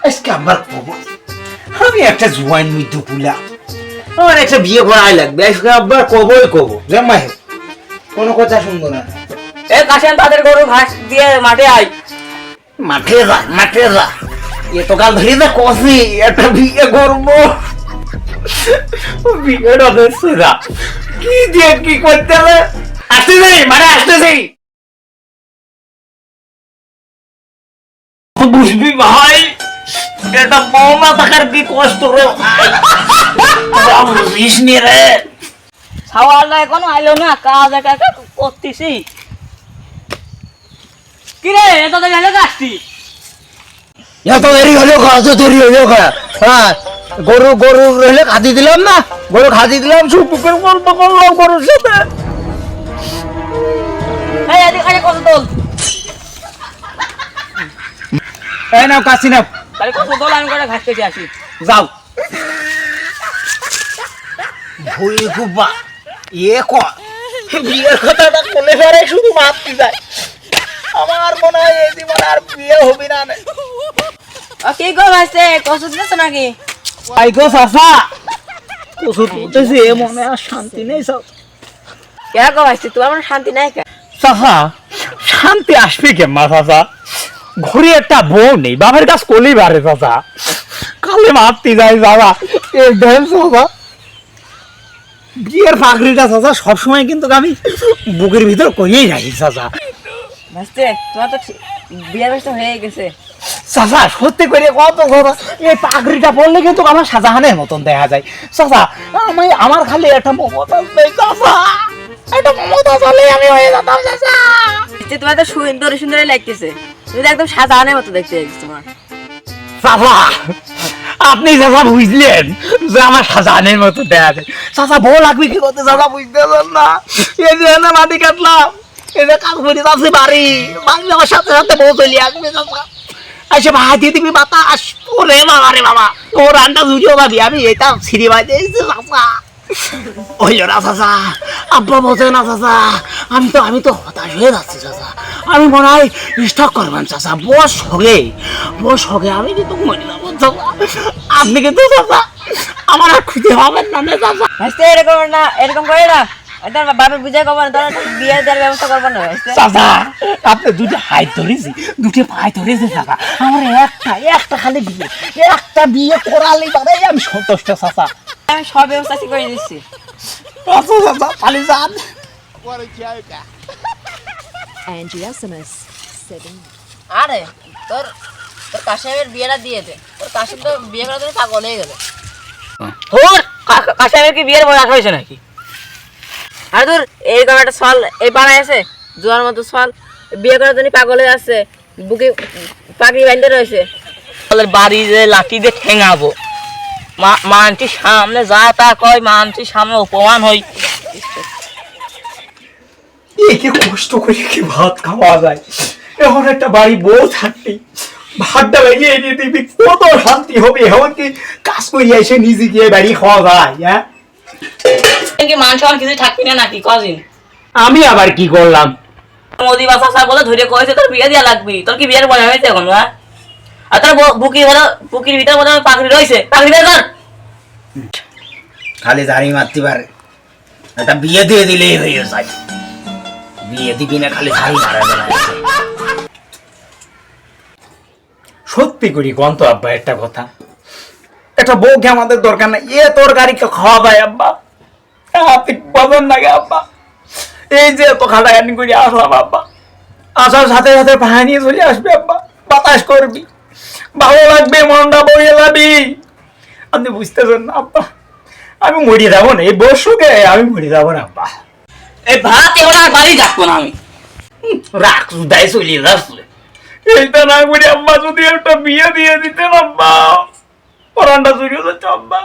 আজকে আবার খবর আমি একটা জোয়ান মৃত্যু কুলা আমার একটা বিয়ে করাই লাগবে আজকে আবার কবই কব জামাই কোনো কথা শুনবো না এ কাশেম তাদের গরু ঘাস দিয়ে মাঠে আয় মাঠে যা এত কাল ধরে না কষি একটা বিয়ে করবো বিয়েটা দেখছে না কি দিয়ে কি করতে হবে আসতে যাই মানে আসতে যাই বুঝবি ভাই এটা বৌমা থাকার কি কষ্ট রে বুঝিস নি রে সাওয়ালটা এখনো আইলো না কাজ একা একা করতেছি কিরে এত দেরি হলো কাজটি এত দেরি হলো কাজ দেরি হলো হ্যাঁ গরু গরু রইলে খাদি দিলাম না গরু খাদি দিলাম সুপুকের গল্প করলাম গরুর সাথে এই এদিকে কত দোল এই নাও কাশি নাও তাহলে কত দোল আমি করে ঘাস কেটে আসি যাও ভুল খুবা বিয়ের কথাটা বলে ফেরে শুধু মাপতে যায় আমার মনে হয় এই জীবন আর বিয়ে হবে না কি গো ভাইছে কষ্ট দিতেছ নাকি আই গো চাচা কসু তুলতেছি মনে আর শান্তি নেই সব কে গো ভাইছে তোমার মনে শান্তি নাই কে চাচা শান্তি আসবে কে মা চাচা ঘরে একটা বউ নেই বাবার কাছ কলি বারে চাচা কালে মারতে যায় চাচা এই দেন চাচা বিয়ের পাগড়িটা চাচা সবসময় কিন্তু আমি বুকের ভিতর কইয়েই রাখি চাচা ভাইছে তোমার তো বিয়ের বয়স হয়ে গেছে চাচা সত্যি করে কত কথা এই পাগড়িটা পরলে কিন্তু আমার শাহজাহানের মতন দেখা যায় চাচা আমার খালি একটা মমতা নেই চাচা একটা মমতা চলে আমি হয়ে যেতাম চাচা তোমার তো সুন্দর সুন্দর লাগতেছে তুমি তো একদম সাজানের মতো দেখতে তোমার চাচা আপনি চাচা বুঝলেন যে আমার শাহজাহানের মতো দেখা যায় চাচা বউ লাগবে কি করতে চাচা বুঝতে না এই যে না মাটি কাটলাম এই যে কাজ করে যাচ্ছে বাড়ি বাড়ি আমার সাথে সাথে বউ চলে আসবে চাচা আচ্ছা ভাই দিয়ে দিবি বাতাস ওরে বাবা রে বাবা তোর রান্না জুড়িও ভাবি আমি এটা ছিঁড়ি বাজে চাচা ওই না চাচা আব্বা বোঝে না চাচা আমি তো হতাশ হয়ে যাচ্ছি চাচা আমি মনে হয় স্টক করবেন চাচা বস হোগে আমি কিন্তু মরে যাবো চাচা আপনি কিন্তু চাচা আমার আর খুঁজে পাবেন না চাচা ভাইছে এরকম করে না এটা বাবা বুঝাই করবো না তোরা বিয়ে দেওয়ার ব্যবস্থা করবো না চাচা আপনি দুটো হাত ধরেছি দুটো পায়ে ধরেছে চাচা আমার একটা খালি একটা বিয়ে করালেই পারে আমি সন্তুষ্ট চাচা আমি সব ব্যবস্থা করে দিচ্ছি আচ্ছা চাচা পালি যান Angie SMS 7. আরে তোর কাশেমের বিয়েটা দিয়ে দে তোর কাশেম তো বিয়ে করার জন্য পাগল হয়ে গেল তোর কাশেমের কি বিয়ের বয়স হয়েছে নাকি আর তোর এইরকম একটা সল এই পাড়ায় আছে জোয়ার মতো সল বিয়ে করার জন্য পাগল হয়ে আছে বুকে পাগড়ি বাঁধতে রয়েছে বাড়ি যে লাঠি দিয়ে ঠেঙাবো মানটির সামনে যা তা কয় মানটির সামনে অপমান হই কি কষ্ট করে কি ভাত খাওয়া যায় এখন একটা বাড়ি বউ থাকবি ভাতটা লাগিয়ে এনে দিবি কত শান্তি হবে এখন কি কাজ করে এসে নিজে গিয়ে বাড়ি খাওয়া যায় হ্যাঁ কি মান সম্মান কিছু থাকবি না নাকি কদিন আমি আবার কি করলাম মোদি বাসা সাহেব বলে ধরে কয়েছে তোর বিয়ে দেওয়া লাগবি তোর কি বিয়ের বলা হয়েছে এখন হ্যাঁ আর তোর বুকির ভিতরে বলে পাগড়ি রয়েছে পাগড়ি দিয়ে ধর খালি দাড়ি মারতে পারে একটা বিয়ে দিয়ে দিলেই হয়ে যায় বিয়ে দিবি না খালি দাড়ি মারা সত্যি করি গন্ত আব্বা একটা কথা একটা বউকে আমাদের দরকার নাই তোর গাড়িকে খাওয়া ভাই আব্বা আপনি পাবেন না গে আব্বা এই যে এত খাটাখানি করে আসলাম আব্বা আসার সাথে সাথে ভাই নিয়ে চলে আসবে আব্বা বাতাস করবি ভালো লাগবে মনটা বইয়ে যাবি আপনি বুঝতেছেন না আব্বা আমি মরে যাবো না এই বসুকে আমি মরে যাবো না আব্বা এই ভাত এবার আর বাড়ি যাবো না আমি রাখ সুদাই চলে যাচ্ছে এইটা না করে আব্বা যদি একটা বিয়ে দিয়ে দিতেন আব্বা পরানটা চলে যাচ্ছে আব্বা